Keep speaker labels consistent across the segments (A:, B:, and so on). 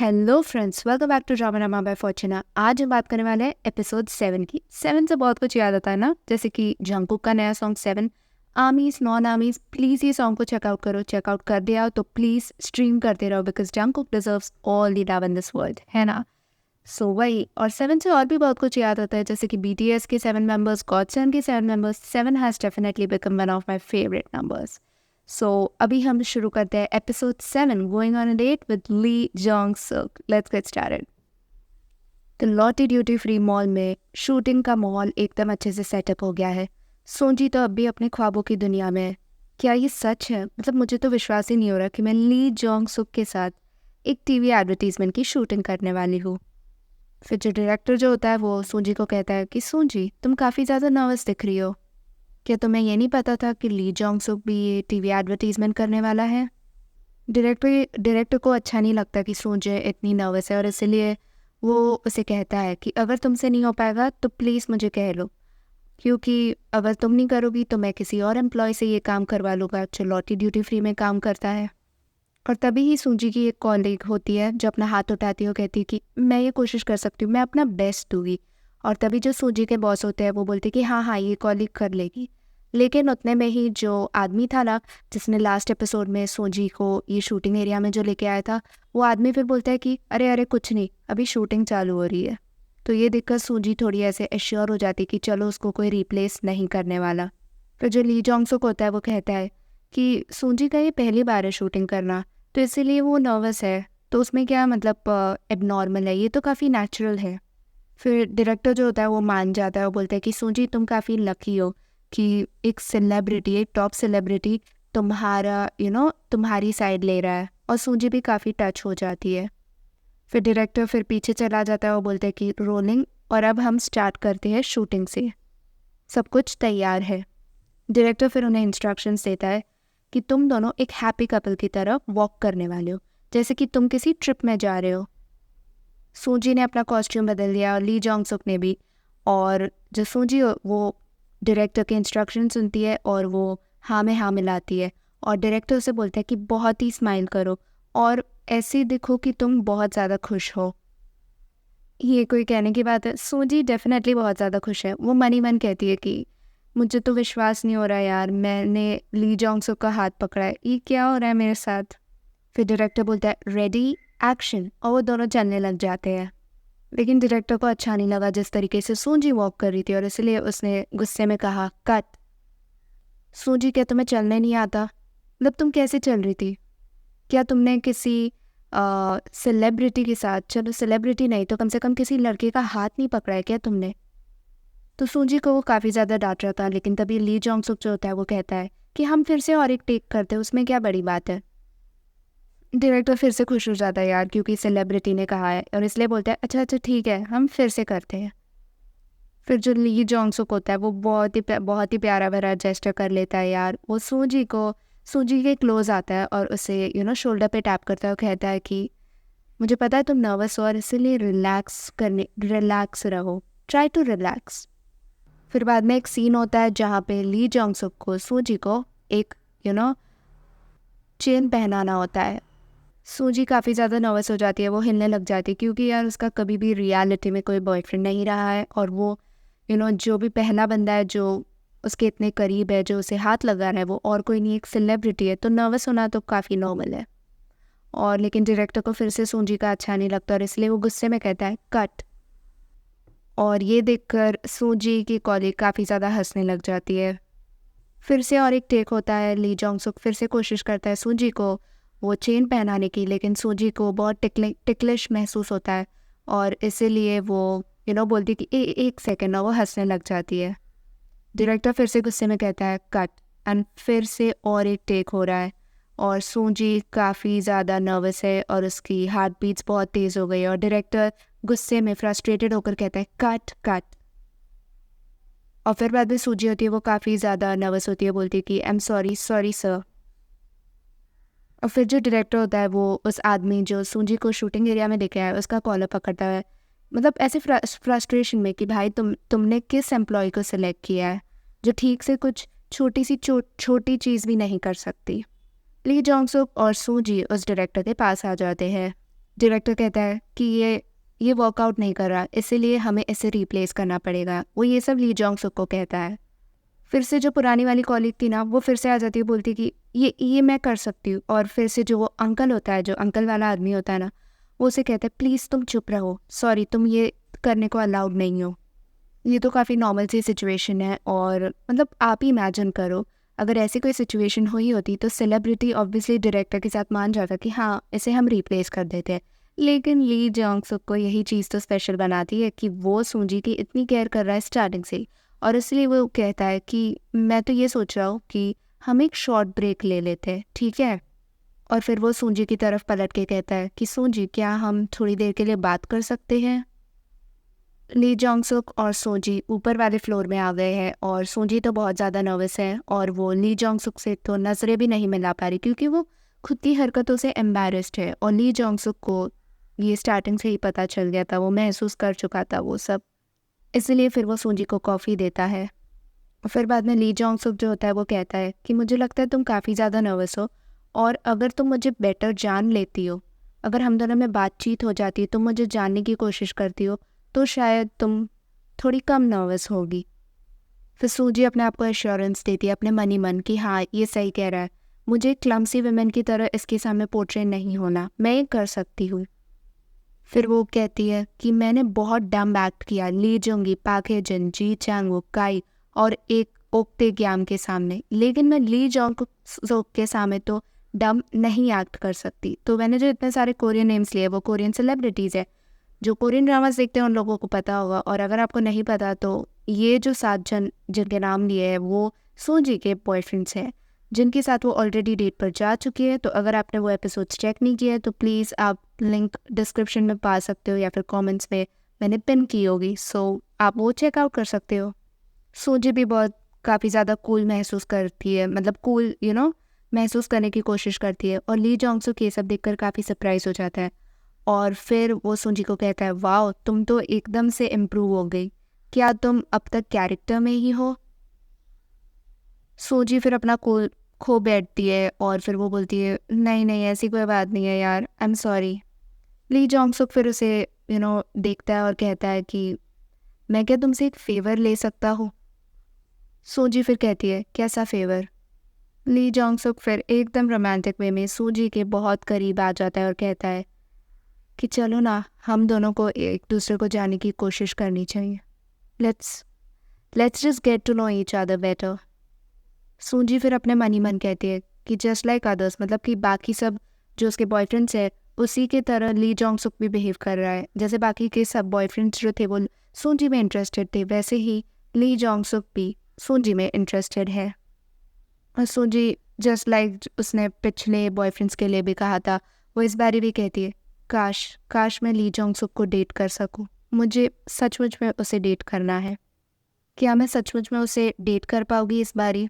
A: Hello friends, welcome back to drama by Fortuna. आज हम बात करने वाले हैं एपिसोड 7 की। 7 से बहुत कुछ याद आता है ना, जैसे कि जंगकुक का नया सॉन्ग 7, आर्मीज नॉन आर्मीज। प्लीज़ ये सॉन्ग को चेकआउट करो। चेकआउट कर दिया हो तो प्लीज़ स्ट्रीम करते रहो, because Jungkook deserves all the love in this world, है ना। सो वही, और 7 से और भी बहुत कुछ याद आता है, जैसे कि BTS के 7 मेंबर्स, गॉडसन के 7 members. 7 has definitely become one of my favourite numbers. So अभी हम शुरू करते हैं episode 7, going on a date with Lee Jong Suk. Let's get started. The Lotte duty free mall में शूटिंग का माहौल एकदम अच्छे से सेटअप हो गया है। सोची तो अब भी अपने ख्वाबों की दुनिया में है। क्या ये सच है? मतलब मुझे तो विश्वास ही नहीं हो रहा कि मैं ली जोंग सुक के साथ एक टीवी एडवर्टीजमेंट की शूटिंग करने वाली हूँ। फिर जो डायरेक्टर जो होता है वो सूजी को कहता है कि सूजी, तुम काफ़ी ज़्यादा नर्वस दिख रही हो। क्या तुम्हें ये नहीं पता था कि ली जोंग सुक भी ये टीवी एडवर्टीजमेंट करने वाला है? डायरेक्टर को अच्छा नहीं लगता कि सूजी इतनी नर्वस है, और इसलिए वो उसे कहता है कि अगर तुमसे नहीं हो पाएगा तो प्लीज़ मुझे कह लो, क्योंकि अगर तुम नहीं करोगी तो मैं किसी और एम्प्लॉय से ये काम करवा लूँगा जो लॉटी ड्यूटी फ्री में काम करता है। और तभी ही सूजी की एक कॉलीग होती है जो अपना हाथ उठाती है और कहती है कि मैं ये कोशिश कर सकती हूँ, मैं अपना बेस्ट दूंगी। और तभी जो सूजी के बॉस होते हैं वो बोलते हैं कि हाँ हाँ, ये कॉलीग कर लेगी। लेकिन उतने में ही जो आदमी था ना, जिसने लास्ट एपिसोड में सूजी को ये शूटिंग एरिया में जो लेके आया था, वो आदमी फिर बोलता है कि अरे अरे कुछ नहीं, अभी शूटिंग चालू हो रही है। तो ये देखकर सूजी थोड़ी ऐसे एश्योर हो जाती कि चलो उसको कोई रिप्लेस नहीं करने वाला। फिर जो ली जोंग सुक होता है वो कहता है कि सूजी का ये पहली बार है शूटिंग करना, तो इसीलिए वो नर्वस है। तो उसमें क्या मतलब एबनॉर्मल है, ये तो काफ़ी नेचुरल है। फिर डायरेक्टर जो होता है वो मान जाता है और बोलता है कि सूजी, तुम काफ़ी लकी हो कि एक सेलिब्रिटी, एक टॉप सेलिब्रिटी तुम्हारा तुम्हारी साइड ले रहा है। और सूजी भी काफ़ी टच हो जाती है। फिर डायरेक्टर फिर पीछे चला जाता है और बोलता है कि रोलिंग, और अब हम स्टार्ट करते हैं शूटिंग से। सब कुछ तैयार है। डायरेक्टर फिर उन्हें इंस्ट्रक्शंस देता है कि तुम दोनों एक हैप्पी कपल की तरह वॉक करने वाले हो, जैसे कि तुम किसी ट्रिप में जा रहे हो। सूजी ने अपना कॉस्ट्यूम बदल दिया और ली जोंग सुक ने भी। और जो सूजी वो डायरेक्टर के इंस्ट्रक्शन सुनती है और वो हाँ में हाँ मिलाती है। और डायरेक्टर उसे बोलता है कि बहुत ही स्माइल करो और ऐसे दिखो कि तुम बहुत ज़्यादा खुश हो। ये कोई कहने की बात है? सूजी डेफिनेटली बहुत ज़्यादा खुश है। वो मन ही मन कहती है कि मुझे तो विश्वास नहीं हो रहा यार, मैंने ली जोंग सुक का हाथ पकड़ा है, ये क्या हो रहा है मेरे साथ। फिर डायरेक्टर बोलता है रेडी एक्शन, और वो दोनों चलने लग जाते हैं। लेकिन डायरेक्टर को अच्छा नहीं लगा जिस तरीके से सूजी वॉक कर रही थी, और इसलिए उसने गुस्से में कहा कट। सूजी, क्या तुम्हें चलने नहीं आता? मतलब तुम कैसे चल रही थी? क्या तुमने किसी सेलिब्रिटी के साथ, चलो सेलिब्रिटी नहीं तो कम से कम किसी लड़के का हाथ नहीं पकड़ा है क्या तुमने? तो सूजी को वो काफ़ी ज़्यादा डांट रहा था। लेकिन तभी ली जोंग सुक जो होता है वो कहता है कि हम फिर से और एक टेक करते हैं, उसमें क्या बड़ी बात है। डायरेक्टर फिर से खुश हो जाता है यार, क्योंकि सेलिब्रिटी ने कहा है, और इसलिए बोलता है अच्छा अच्छा ठीक है, हम फिर से करते हैं। फिर जो ली जोंग सुक होता है वो बहुत ही प्यारा भरा जेस्चर कर लेता है यार। वो सूजी के क्लोज आता है और उसे शोल्डर पे टैप करता है और कहता है कि मुझे पता है तुम नर्वस हो और इसीलिए रिलैक्स रहो, ट्राई टू रिलैक्स। फिर बाद में एक सीन होता है जहाँ पे ली जोंग सुक को सूजी को एक चेन पहनाना होता है। सूजी काफ़ी ज़्यादा नर्वस हो जाती है, वो हिलने लग जाती है, क्योंकि यार उसका कभी भी रियलिटी में कोई बॉयफ्रेंड नहीं रहा है। और वो जो भी पहला बंदा है जो उसके इतने करीब है, जो उसे हाथ लगा रहा है, वो और कोई नहीं, एक सेलिब्रिटी है। तो नर्वस होना तो काफ़ी नॉर्मल है। और लेकिन डायरेक्टर को फिर से सूजी का अच्छा नहीं लगता, और इसलिए वो गुस्से में कहता है कट। और ये देखकर सूजी की कॉलीग काफ़ी ज़्यादा हंसने लग जाती है। फिर से और एक टेक होता है। ली जोंग सुक फिर से कोशिश करता है सूजी को वो चेन पहनाने की, लेकिन सूजी को बहुत टिकलिश महसूस होता है, और इसीलिए वो बोलती कि एक सेकेंड, और वो हंसने लग जाती है। डायरेक्टर फिर से गुस्से में कहता है कट, एंड फिर से और एक टेक हो रहा है। और सूजी काफ़ी ज़्यादा नर्वस है और उसकी हार्ट बीट्स बहुत तेज़ हो गई है, और डायरेक्टर गुस्से में फ्रस्ट्रेटेड होकर कहता है कट कट। और फिर बाद में सूजी होती है, वो काफ़ी ज़्यादा नर्वस होती है, बोलती है कि आई एम सॉरी सर। और फिर जो डायरेक्टर होता है वो उस आदमी जो सूजी को शूटिंग एरिया में लेके आया है उसका कॉलर पकड़ता है, मतलब ऐसे फ्रस्ट्रेशन में कि भाई तुमने किस एम्प्लॉय को सिलेक्ट किया है जो ठीक से कुछ छोटी चीज़ भी नहीं कर सकती। ली जोंग सुक और सूजी उस डायरेक्टर के पास आ जाते हैं। डायरेक्टर कहता है कि ये वर्कआउट नहीं कर रहा, इसीलिए हमें इसे रिप्लेस करना पड़ेगा। वो ये सब ली जोंग सुक को कहता है। फिर से जो पुरानी वाली कॉलीग थी ना, वो फिर से आ जाती है, बोलती कि ये मैं कर सकती हूँ। और फिर से जो वो अंकल होता है, जो अंकल वाला आदमी होता है ना, वो उसे कहता है प्लीज़ तुम चुप रहो, सॉरी तुम ये करने को अलाउड नहीं हो। ये तो काफ़ी नॉर्मल सी सिचुएशन है, और मतलब आप ही इमेजिन करो अगर ऐसी कोई सिचुएशन हुई होती तो सेलिब्रिटी ऑब्वियसली डायरेक्टर के साथ मान जाता कि हाँ इसे हम रिप्लेस कर देते हैं। लेकिन ली जोंग सुक को यही चीज़ तो स्पेशल बनाती है कि वो सूजी की इतनी केयर कर रहा है स्टार्टिंग से ही, और इसलिए वो कहता है कि मैं तो ये सोच रहा हूँ कि हम एक शॉर्ट ब्रेक ले लेते हैं, ठीक है। और फिर वो सूजी की तरफ पलट के कहता है कि सूजी क्या हम थोड़ी देर के लिए बात कर सकते हैं। ली जोंग सुक और सोजी ऊपर वाले फ्लोर में आ गए हैं, और सोजी तो बहुत ज़्यादा नर्वस है, और वो ली जोंग सुक से तो नज़रें भी नहीं मिला पा रही क्योंकि वो खुद की हरकतों से एम्बैरेस्ड है। और ली जोंग सुक को ये स्टार्टिंग से ही पता चल गया था, वो महसूस कर चुका था वो सब, इसलिए फिर वो सोजी को कॉफ़ी देता है। और फिर बाद में ली जोंग सुक जो होता है वो कहता है कि मुझे लगता है तुम काफ़ी ज़्यादा नर्वस हो, और अगर तुम मुझे बेटर जान लेती हो, अगर हम दोनों में बातचीत हो जाती है, तुम मुझे जानने की कोशिश करती हो, तो शायद तुम थोड़ी कम नर्वस होगी। फिर सूजी अपने आप को एश्योरेंस देती है अपने मन ही मन कि हाँ ये सही कह रहा है, मुझे क्लमसी वुमेन की तरह इसके सामने पोर्ट्रेट नहीं होना, मैं ये कर सकती हूँ। फिर वो कहती है कि मैंने बहुत डम एक्ट किया ली जोंगी, पाक हे जिन, जी चैंग, काई और एक ओक्ते ग्याम के सामने, लेकिन मैं ली जोंग सुक के सामने तो डम नहीं एक्ट कर सकती। तो मैंने जो इतने सारे कोरियन नेम्स लिए वो कोरियन सेलिब्रिटीज़ है, जो कोरियन ड्रामास देखते हैं उन लोगों को पता होगा। और अगर आपको नहीं पता तो ये जो 7 जन जिनके नाम लिए हैं वो सूजी के बॉयफ्रेंड्स हैं, जिनके साथ वो ऑलरेडी डेट पर जा चुकी है। तो अगर आपने वो एपिसोड्स चेक नहीं किए तो प्लीज़ आप लिंक डिस्क्रिप्शन में पा सकते हो, या फिर कमेंट्स में मैंने पिन की होगी, सो आप वो चेकआउट कर सकते हो। सूजी भी बहुत काफ़ी ज़्यादा कूल महसूस करती है, मतलब कूल महसूस करने की कोशिश करती है, और ली जोंग सुक ये सब देखकर काफ़ी सरप्राइज हो जाता है। और फिर वो सूजी को कहता है वाओ तुम तो एकदम से इम्प्रूव हो गई, क्या तुम अब तक कैरेक्टर में ही हो। सूजी फिर अपना कूल खो बैठती है, और फिर वो बोलती है नहीं नहीं ऐसी कोई बात नहीं है यार, I am sorry. Lee Jong Suk फिर उसे देखता है और कहता है कि मैं क्या तुमसे एक फ़ेवर ले सकता हूँ। सूजी फिर कहती है कैसा फ़ेवर। ली जोंग सुक फिर एकदम रोमांटिक वे में सूजी के बहुत करीब आ जाता है और कहता है कि चलो ना हम दोनों को एक दूसरे को जानने की कोशिश करनी चाहिए, let's just get to know each other better. Suzy फिर अपने मन ही मन कहती है कि जस्ट लाइक अदर्स, मतलब कि बाकी सब जो उसके बॉयफ्रेंड्स है उसी के तरह ली जोंग सुक भी बिहेव कर रहा है, जैसे बाकी के सब बॉयफ्रेंड्स जो थे वो सूजी में इंटरेस्टेड थे, वैसे ही ली जोंग सुक भी सूजी में इंटरेस्टेड है। और सूजी जस्ट लाइक उसने पिछले बॉयफ्रेंड्स के लिए भी कहा था, वो इस बारी भी कहती है काश मैं ली जोंग सुक को डेट कर सकूं, मुझे सचमुच में उसे डेट करना है, क्या मैं सचमुच में उसे डेट कर पाऊंगी इस बारी।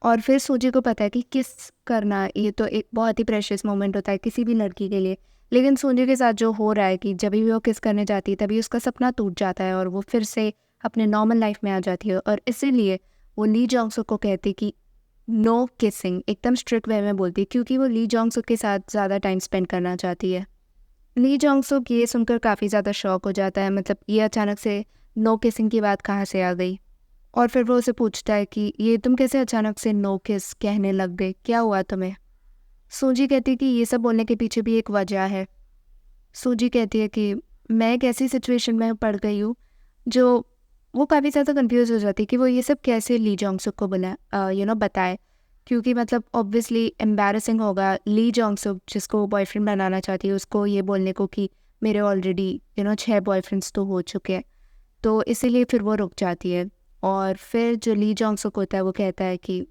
A: और फिर सूजी को पता है कि किस करना ये तो एक बहुत ही प्रेशियस मोमेंट होता है किसी भी लड़की के लिए, लेकिन सूजी के साथ जो हो रहा है कि जब भी वो किस करने जाती है तभी उसका सपना टूट जाता है और वो फिर से अपने नॉर्मल लाइफ में आ जाती है। और इसीलिए वो ली जोंग सुक को कहती कि नो किसिंग, एकदम स्ट्रिक्ट वे में बोलती है, क्योंकि वो ली जोंग सुक के साथ ज़्यादा टाइम स्पेंड करना चाहती है। ली जोंग सुक ये सुनकर काफ़ी ज़्यादा शॉक हो जाता है, मतलब ये अचानक से नो किसिंग की बात कहाँ से आ गई। और फिर वो उसे पूछता है कि ये तुम कैसे अचानक से नो किस कहने लग गए, क्या हुआ तुम्हें। सूजी कहती है कि ये सब बोलने के पीछे भी एक वजह है। सूजी कहती है कि मैं एक ऐसी सिचुएशन में पड़ गई हूँ जो, वो काफ़ी ज़्यादा कंफ्यूज हो जाती है कि वो ये सब कैसे ली जोंग सुक को बताए, क्योंकि मतलब ऑब्वियसली एम्बैरसिंग होगा ली जोंग सुक जिसको वो बॉयफ्रेंड बनाना चाहती है उसको ये बोलने को कि मेरे ऑलरेडी 6 बॉयफ्रेंड्स तो हो चुके हैं। तो इसीलिए फिर वो रुक जाती है। और फिर जो ली जोंग सुक होता है वो कहता है कि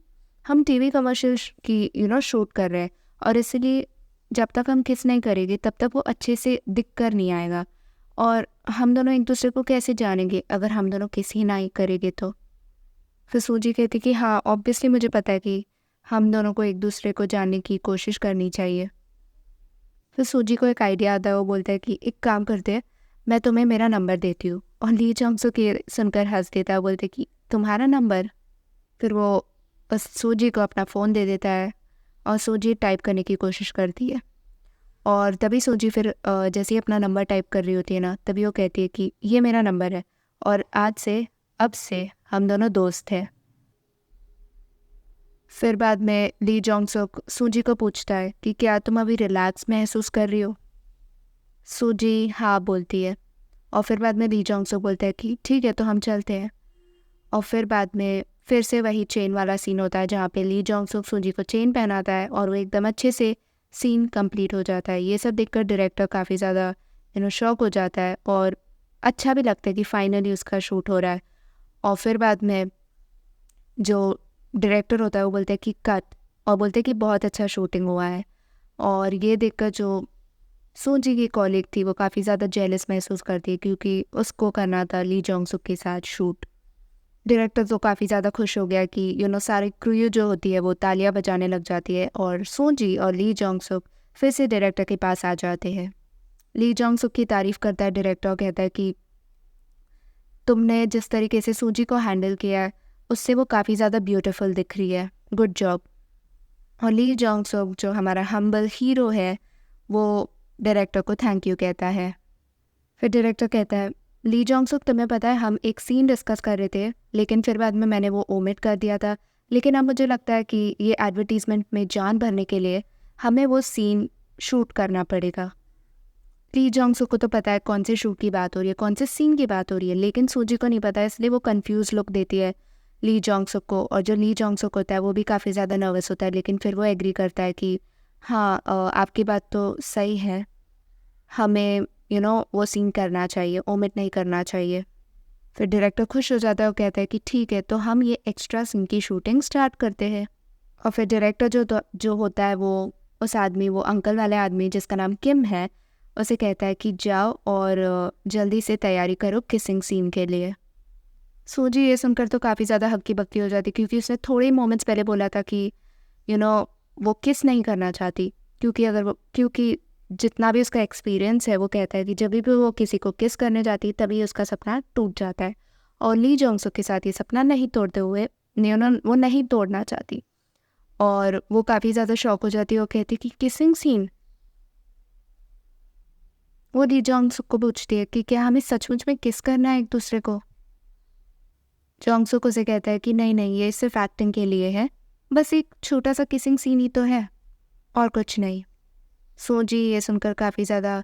A: हम टीवी कमर्शियल की शूट कर रहे हैं, और इसीलिए जब तक हम किस नहीं करेंगे तब तक वो अच्छे से दिख कर नहीं आएगा, और हम दोनों एक दूसरे को कैसे जानेंगे अगर हम दोनों किस ही नहीं करेंगे तो। फिर सूजी कहती कि हाँ ऑब्वियसली मुझे पता है कि हम दोनों को एक दूसरे को जानने की कोशिश करनी चाहिए। फिर सूजी को एक आइडिया आता है, वो बोलता है कि एक काम करते हैं, मैं तुम्हें मेरा नंबर देती हूँ। और ली जोंग सुक ये सुनकर हंस देता है, बोलते कि तुम्हारा नंबर। फिर वो बस सूजी को अपना फ़ोन दे देता है और सूजी टाइप करने की कोशिश करती है, और तभी सूजी फिर जैसे ही अपना नंबर टाइप कर रही होती है ना, तभी वो कहती है कि ये मेरा नंबर है और अब से हम दोनों दोस्त हैं। फिर बाद में ली जोंग सुक सूजी को पूछता है कि क्या तुम अभी रिलैक्स महसूस कर रही हो? सूजी हाँ बोलती है। और फिर बाद में ली जोंग सुक बोलता है कि ठीक है तो हम चलते हैं। और फिर बाद में फिर से वही चेन वाला सीन होता है जहाँ पे ली जोंग सुक सूजी को चेन पहनाता है और वो एकदम अच्छे से सीन कंप्लीट हो जाता है। ये सब देखकर डायरेक्टर काफ़ी ज़्यादा शॉक हो जाता है और अच्छा भी लगता है कि फाइनली उसका शूट हो रहा है। और फिर बाद में जो डायरेक्टर होता है वो बोलते हैं कि कट, और बोलते हैं कि बहुत अच्छा शूटिंग हुआ है। और ये देखकर जो सूजी की कॉलीग थी वो काफ़ी ज़्यादा जेलस महसूस करती है क्योंकि उसको करना था ली जोंग सुक के साथ शूट। डायरेक्टर तो काफ़ी ज़्यादा खुश हो गया कि सारी क्रू जो होती है वो तालियां बजाने लग जाती है और सूजी और ली जोंग सुक फिर से डायरेक्टर के पास आ जाते हैं। ली जोंग सुक की तारीफ़ करता है डायरेक्टर और कहता है कि तुमने जिस तरीके से सूजी को हैंडल किया है उससे वो काफ़ी ज़्यादा ब्यूटीफुल दिख रही है, गुड जॉब। और ली जोंग सुक जो हमारा हम्बल हीरो है वो डायरेक्टर को थैंक यू कहता है। फिर डायरेक्टर कहता है ली जोंग सुक तुम्हें पता है हम एक सीन डिस्कस कर रहे थे लेकिन फिर बाद में मैंने वो ओमिट कर दिया था, लेकिन अब मुझे लगता है कि ये एडवर्टीज़मेंट में जान भरने के लिए हमें वो सीन शूट करना पड़ेगा। ली जोंग सुक को तो पता है कौन से शूट की बात हो रही है, कौन से सीन की बात हो रही है, लेकिन सूजी को नहीं पता है, इसलिए वो कंफ्यूज लुक देती है ली जोंग सुक को। और जो ली जोंग सुक होता है वो भी काफ़ी ज़्यादा नर्वस होता है, लेकिन फिर वो एग्री करता है कि हाँ आपकी बात तो सही है, हमें वो सीन करना चाहिए, ओमिट नहीं करना चाहिए। फिर डायरेक्टर खुश हो जाता है और कहता है कि ठीक है तो हम ये एक्स्ट्रा सीन की शूटिंग स्टार्ट करते हैं। और फिर डायरेक्टर जो होता है वो उस आदमी, वो अंकल वाले आदमी जिसका नाम किम है, उसे कहता है कि जाओ और जल्दी से तैयारी करो किसिंग सीन के लिए। सूजी ये सुनकर तो काफ़ी ज़्यादा हक्की बक्की हो जाती क्योंकि उसने थोड़े मोमेंट्स पहले बोला था कि यू नो वो किस नहीं करना चाहती, क्योंकि जितना भी उसका एक्सपीरियंस है वो कहता है कि जब भी वो किसी को किस करने जाती तभी उसका सपना टूट जाता है। और ली जोंग सुक के साथ ये सपना नहीं तोड़ते हुए वो नहीं तोड़ना चाहती। और वो काफ़ी ज़्यादा शॉक हो जाती है और कहती कि किसिंग सीन। वो ली जोंग सुक को पूछती है कि क्या हमें सचमुच में किस करना है एक दूसरे को? जोंग सुक उसे कहता है कि नहीं नहीं, ये सिर्फ एक्टिंग के लिए है, बस एक छोटा सा किसिंग सीन ही तो है और कुछ नहीं। सूजी ये सुनकर काफ़ी ज़्यादा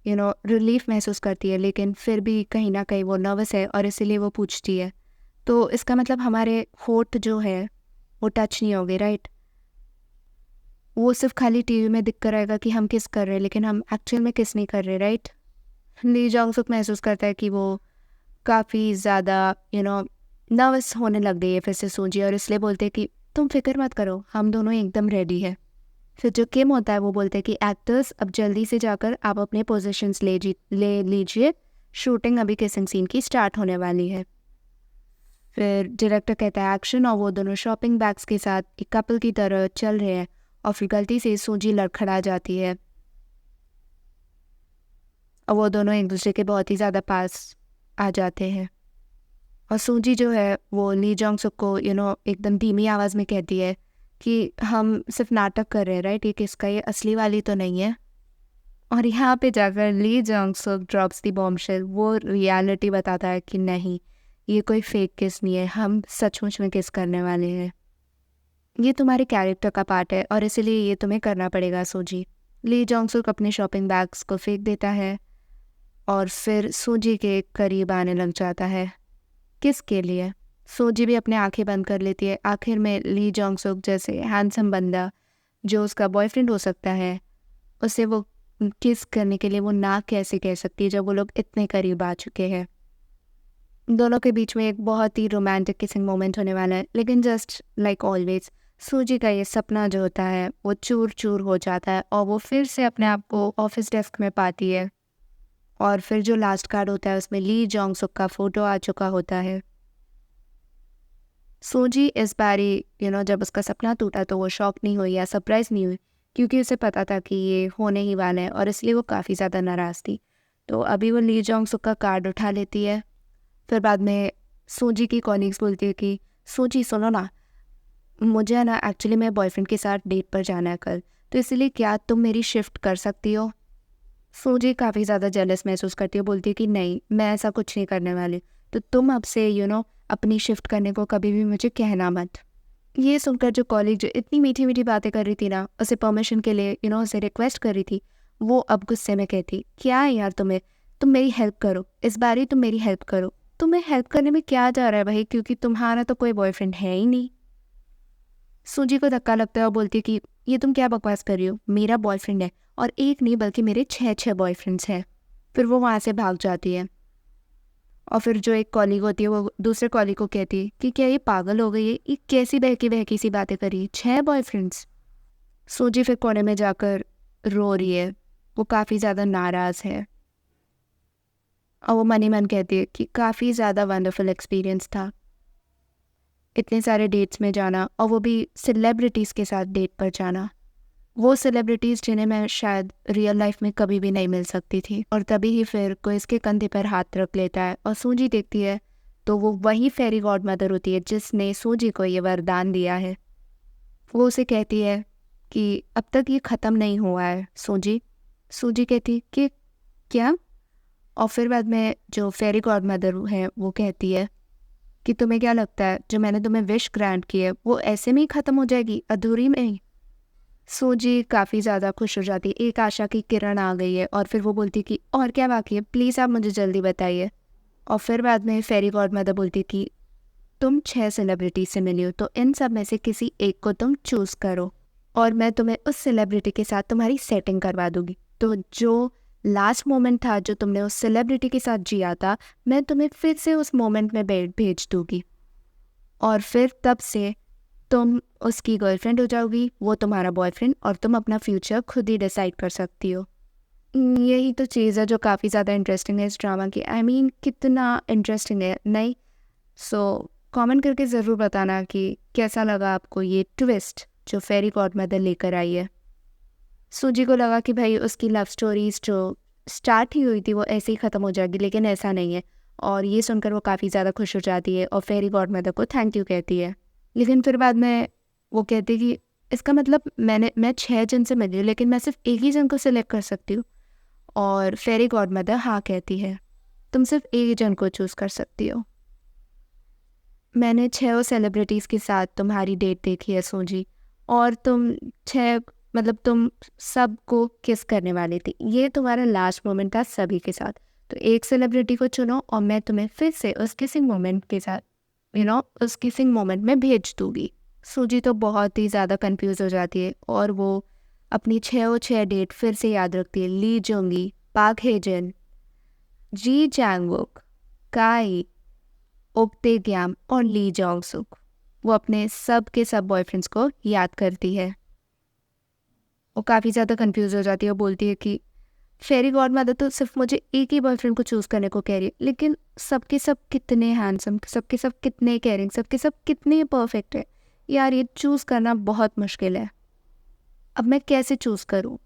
A: रिलीफ महसूस करती है, लेकिन फिर भी कहीं ना कहीं वो नर्वस है और इसीलिए वो पूछती है तो इसका मतलब हमारे होठ जो है वो टच नहीं होगे, राइट? वो सिर्फ खाली टीवी में दिख कर आएगा कि हम किस कर रहे हैं, लेकिन हम एक्चुअल में किस नहीं कर रहे, राइट? ली जोंग सुक महसूस करता है कि वो काफ़ी ज़्यादा नर्वस होने लग गई है फिर से सूजी, और इसलिए बोलते हैं कि तुम फिक्र मत करो, हम दोनों एकदम रेडी है। फिर जो किम होता है वो बोलते हैं कि एक्टर्स अब जल्दी से जाकर आप अपने पोजीशंस ले लीजिए, शूटिंग अभी किसिंग सीन की स्टार्ट होने वाली है। फिर डायरेक्टर कहता है एक्शन, और वो दोनों शॉपिंग बैग्स के साथ एक कपल की तरह चल रहे हैं और फिर गलती से सूजी लड़खड़ा जाती है और वो दोनों एक दूसरे के बहुत ही ज़्यादा पास आ जाते हैं। और सूजी जो है वो ली जोंग सुक को एकदम धीमी आवाज़ में कहती है कि हम सिर्फ नाटक कर रहे हैं, राइट? ये किसका, ये असली वाली तो नहीं है। और यहाँ पे जाकर ली जोंग सुक ड्रॉप्स दी बॉम्बशेल, वो रियलिटी बताता है कि नहीं, ये कोई फेक किस नहीं है, हम सचमुच में किस करने वाले हैं। ये तुम्हारे कैरेक्टर का पार्ट है और इसीलिए ये तुम्हें करना पड़ेगा सूजी। ली जोंग सुक अपने शॉपिंग बैग्स को फेंक देता है और फिर सूजी के करीब आने लग जाता है किसके लिए। सूजी भी अपने आंखें बंद कर लेती है। आखिर में ली जोंग सुक जैसे हैंडसम बंदा जो उसका बॉयफ्रेंड हो सकता है, उसे वो किस करने के लिए वो ना कैसे कह सकती है जब वो लोग इतने करीब आ चुके हैं। दोनों के बीच में एक बहुत ही रोमांटिक किसिंग मोमेंट होने वाला है, लेकिन जस्ट लाइक ऑलवेज सूजी का ये सपना जो होता है वो चूर चूर हो जाता है और वो फिर से अपने आप को ऑफिस डेस्क में पाती है। और फिर जो लास्ट कार्ड होता है उसमें ली जोंग सुक का फोटो आ चुका होता है। सूजी इस बारी जब उसका सपना टूटा तो वो शॉक नहीं हुई या सरप्राइज नहीं हुई, क्योंकि उसे पता था कि ये होने ही वाला है और इसलिए वो काफ़ी ज़्यादा नाराज़ थी। तो अभी वो ली जोंग सुक का कार्ड उठा लेती है। फिर बाद में सूजी की कॉलीग्स बोलती है कि सूजी सुनो ना, मुझे ना एक्चुअली मेरे बॉयफ्रेंड के साथ डेट पर जाना है कल, तो इसलिए क्या तुम मेरी शिफ्ट कर सकती हो? सूजी काफ़ी ज़्यादा जेलस महसूस करती है, बोलती है कि नहीं, मैं ऐसा कुछ नहीं करने वाली। तो तुम अब से अपनी शिफ्ट करने को कभी भी मुझे कहना मत। ये सुनकर जो कॉलीग जो इतनी मीठी मीठी बातें कर रही थी ना, उसे परमिशन के लिए उसे रिक्वेस्ट कर रही थी, वो अब गुस्से में कहती, क्या है यार तुम्हें, तुम मेरी हेल्प करो, इस बार ही तुम मेरी हेल्प करो। तुम्हें हेल्प करने में क्या जा रहा है भाई, क्योंकि तुम्हारा तो कोई बॉयफ्रेंड है ही नहीं। सूजी को धक्का लगता है और बोलती है कि ये तुम क्या बकवास कर रही हो, मेरा बॉयफ्रेंड है, और एक नहीं बल्कि मेरे 6 बॉयफ्रेंड्स हैं। फिर वो वहाँ से भाग जाती है। और फिर जो एक कॉलीग होती है वो दूसरे कॉलीग को कहती है कि क्या ये पागल हो गई है, ये कैसी बहकी बहकी सी बातें करी, 6 बॉयफ्रेंड्स। सूजी फिर कोने में जाकर रो रही है, वो काफ़ी ज़्यादा नाराज़ है। और वो मन ही मन कहती है कि काफ़ी ज़्यादा वंडरफुल एक्सपीरियंस था, इतने सारे डेट्स में जाना, और वो भी सेलिब्रिटीज़ के साथ डेट पर जाना। वो सेलिब्रिटीज़ जिन्हें मैं शायद रियल लाइफ में कभी भी नहीं मिल सकती थी। और तभी ही फिर कोई इसके कंधे पर हाथ रख लेता है और सूजी देखती है, तो वो वही फेरी गॉड मदर होती है जिसने सूजी को ये वरदान दिया है। वो उसे कहती है कि अब तक ये ख़त्म नहीं हुआ है सूजी। सूजी कहती कि क्या? और फिर बाद में जो फेरी गॉड मदर है वो कहती है कि तुम्हें क्या लगता है जो मैंने तुम्हें विश ग्रांट की है वो ऐसे में ही ख़त्म हो जाएगी, अधूरी में ही? सूजी काफ़ी ज़्यादा खुश हो जाती है, एक आशा की किरण आ गई है। और फिर वो बोलती कि और क्या बाकी है, प्लीज़ आप मुझे जल्दी बताइए। और फिर बाद में फेरी गॉड मदर बोलती कि तुम 6 सेलिब्रिटी से मिली हो, तो इन सब में से किसी एक को तुम चूज़ करो, और मैं तुम्हें उस सेलिब्रिटी के साथ तुम्हारी सेटिंग करवा दूँगी। तो जो लास्ट मोमेंट था जो तुमने उस सेलिब्रिटी के साथ जिया था, मैं तुम्हें फिर से उस मोमेंट में भेज दूँगी, और फिर तब से तुम उसकी गर्लफ्रेंड हो जाओगी, वो तुम्हारा बॉयफ्रेंड, और तुम अपना फ्यूचर खुद ही डिसाइड कर सकती हो। यही तो चीज़ है जो काफ़ी ज़्यादा इंटरेस्टिंग है इस ड्रामा की। आई मीन कितना इंटरेस्टिंग है, नहीं? सो कमेंट करके ज़रूर बताना कि कैसा लगा आपको ये ट्विस्ट जो फेरी गॉडमदर लेकर आई है। सूजी को लगा कि भाई उसकी लव स्टोरीज जो स्टार्ट ही हुई थी वो ऐसे ही ख़त्म हो जाएगी, लेकिन ऐसा नहीं है। और ये सुनकर वो काफ़ी ज़्यादा खुश हो जाती है और फेरी गॉडमदर को थैंक यू कहती है। लेकिन फिर बाद में वो कहती है कि इसका मतलब मैं 6 जन से मिली हूँ, लेकिन मैं सिर्फ एक ही जन को सिलेक्ट कर सकती हूँ। और फेरी गॉडमदर हाँ कहती है, तुम सिर्फ एक ही जन को चूज़ कर सकती हो। मैंने 6 सेलिब्रिटीज़ के साथ तुम्हारी डेट देखी है सूजी, और तुम 6 मतलब तुम सबको किस करने वाली थी। ये तुम्हारा लास्ट मोमेंट था सभी के साथ। तो एक सेलिब्रिटी को चुनो और मैं तुम्हें फिर से उस किसिंग मोमेंट के साथ उस किसिंग मोमेंट में भेज दूँगी। सूजी तो बहुत ही ज़्यादा कन्फ्यूज़ हो जाती है और वो अपनी 6 डेट फिर से याद रखती है। ली जोंगी, पाक हेजन, जी चैंगवुक, काई, ओक्ते ग्याम और ली जोंग सुक। वो अपने सब के सब बॉयफ्रेंड्स को याद करती है। वो काफ़ी ज़्यादा कंफ्यूज हो जाती है और बोलती है कि फेरी गॉड मदर तो सिर्फ मुझे एक ही बॉयफ्रेंड को चूज़ करने को कह रही है, लेकिन सबके सब कितने हैंडसम, सबके सब कितने केयरिंग, सबके सब कितने परफेक्ट है यार, ये चूज़ करना बहुत मुश्किल है। अब मैं कैसे चूज़ करूँ?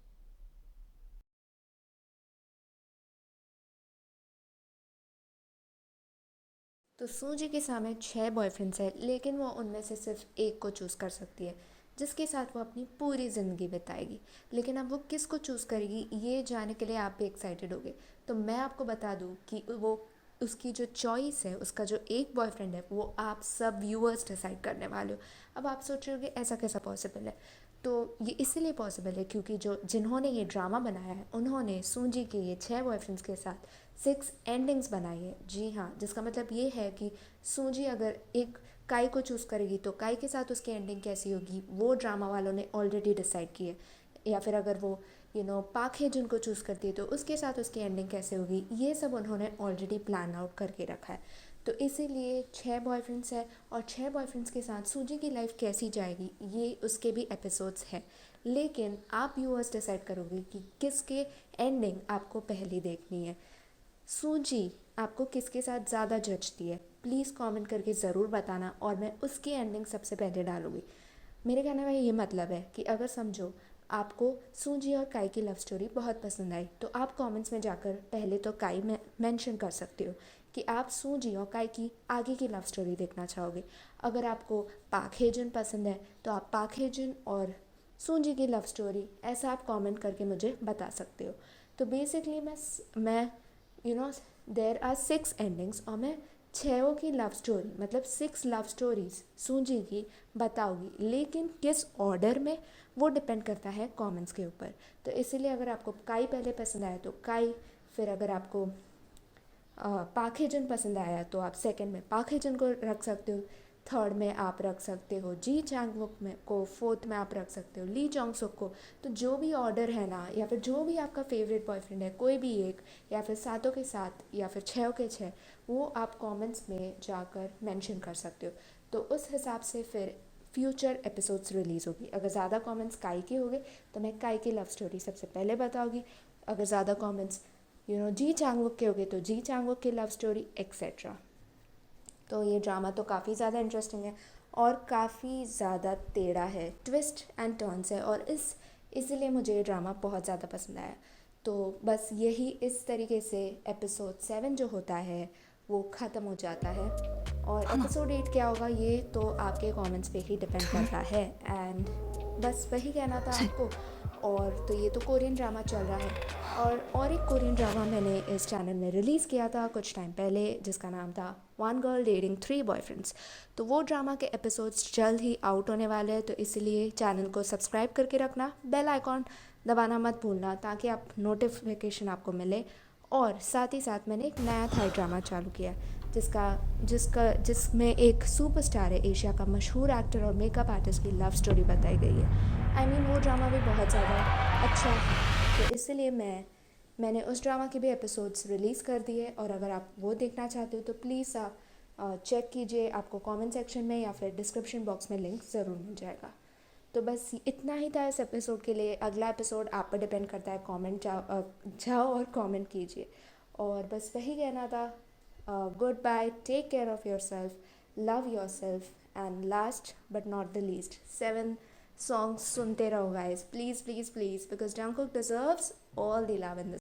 A: तो सूजी के सामने 6 बॉयफ्रेंड्स हैं, लेकिन वो उनमें से सिर्फ एक को चूज़ कर सकती है जिसके साथ वो अपनी पूरी ज़िंदगी बिताएगी। लेकिन अब वो किस को चूज़ करेगी ये जानने के लिए आप भी एक्साइटेड होगे। तो मैं आपको बता दूँ कि वो उसकी जो चॉइस है, उसका जो एक बॉयफ्रेंड है, वो आप सब व्यूअर्स डिसाइड करने वाले हो। अब आप सोच रहे होगे ऐसा कैसा पॉसिबल है? तो ये इसलिए पॉसिबल है क्योंकि जो जिन्होंने ये ड्रामा बनाया है उन्होंने सूजी के ये 6 बॉयफ्रेंड्स के साथ 6 एंडिंग्स बनाई है। जी हाँ, जिसका मतलब ये है कि सूजी अगर एक काई को चूज़ करेगी तो काई के साथ उसकी एंडिंग कैसी होगी वो ड्रामा वालों ने ऑलरेडी डिसाइड की है। या फिर अगर वो पाक है जिनको चूज़ करती है तो उसके साथ उसकी एंडिंग कैसे होगी, ये सब उन्होंने ऑलरेडी प्लान आउट करके रखा है। तो इसीलिए 6 बॉयफ्रेंड्स है और 6 बॉयफ्रेंड्स के साथ सूजी की लाइफ कैसी जाएगी ये उसके भी एपिसोड्स हैं। लेकिन आप व्यूअर्स डिसाइड करोगे कि किसके एंडिंग आपको पहली देखनी है। सूजी आपको किसके साथ ज़्यादा जचती है, प्लीज़ कमेंट करके ज़रूर बताना और मैं उसकी एंडिंग सबसे पहले डालूँगी। मेरे कहने का ये मतलब है कि अगर समझो आपको सूजी और काई की लव स्टोरी बहुत पसंद आई तो आप कमेंट्स में जाकर पहले तो काई में मेंशन कर सकते हो कि आप सूजी और काई की आगे की लव स्टोरी देखना चाहोगे। अगर आपको पाक हेजन पसंद है तो आप पाक हेजन और सूंजी की लव स्टोरी, ऐसा आप कमेंट करके मुझे बता सकते हो। तो बेसिकली मैं you know there are 6 endings और मैं 6 की लव स्टोरी मतलब 6 लव स्टोरीज सूंजी की बताऊंगी, लेकिन किस ऑर्डर में वो डिपेंड करता है कमेंट्स के ऊपर। तो इसीलिए अगर आपको काई पहले पसंद आया तो काई, फिर अगर आपको पाखेजन पसंद आया तो आप सेकंड में पाखेजन को रख सकते हो, थर्ड में आप रख सकते हो जी चांगवुक में को, फोर्थ में आप रख सकते हो ली जोंग सुक को। तो जो भी ऑर्डर है ना, या फिर जो भी आपका फेवरेट बॉयफ्रेंड है, कोई भी एक, या फिर 7 के 7 या फिर 6 के 6, वो आप कमेंट्स में जाकर मेंशन कर सकते हो। तो उस हिसाब से फिर फ्यूचर एपिसोड्स रिलीज़ होगी। अगर ज़्यादा कमेंट्स काई के हो गए तो मैं काई की लव स्टोरी सबसे पहले बताऊँगी। अगर ज़्यादा कमेंट्स जी चांगवुक के हो गए तो जी चांगवुक की लव स्टोरी एक्सेट्रा। तो ये ड्रामा तो काफ़ी ज़्यादा इंटरेस्टिंग है और काफ़ी ज़्यादा टेढ़ा है, ट्विस्ट एंड टर्न्स है, और इसलिए मुझे ये ड्रामा बहुत ज़्यादा पसंद आया। तो बस यही इस तरीके से एपिसोड 7 जो होता है वो ख़त्म हो जाता है, और एपिसोड 8 क्या होगा ये तो आपके कमेंट्स पे ही डिपेंड करता है। एंड बस वही कहना था आपको। और तो ये तो कोरियन ड्रामा चल रहा है, और एक कोरियन ड्रामा मैंने इस चैनल में रिलीज़ किया था कुछ टाइम पहले, जिसका नाम था वन गर्ल डेटिंग 3 बॉयफ्रेंड्स। तो वो ड्रामा के एपिसोड्स जल्द ही आउट होने वाले हैं, तो इसलिए चैनल को सब्सक्राइब करके रखना, बेल आइकॉन दबाना मत भूलना, ताकि आप नोटिफिकेशन आपको मिले। और साथ ही साथ मैंने एक नया थाई ड्रामा चालू किया जिसमें एक सुपरस्टार है, एशिया का मशहूर एक्टर और मेकअप आर्टिस्ट की लव स्टोरी बताई गई है। वो ड्रामा भी बहुत ज़्यादा अच्छा है, तो इसलिए मैंने उस ड्रामा के भी एपिसोड्स रिलीज़ कर दिए। और अगर आप वो देखना चाहते हो तो प्लीज़ आप चेक कीजिए, आपको कमेंट सेक्शन में या फिर डिस्क्रिप्शन बॉक्स में लिंक ज़रूर मिल जाएगा। तो बस इतना ही था इस एपिसोड के लिए। अगला एपिसोड आप पर डिपेंड करता है, जाओ और कमेंट कीजिए। और बस वही कहना था, good bye, take care of yourself, love yourself, and last but not the least 7 songs सुनते रहो guys, please please please, because Jungkook deserves all the love in this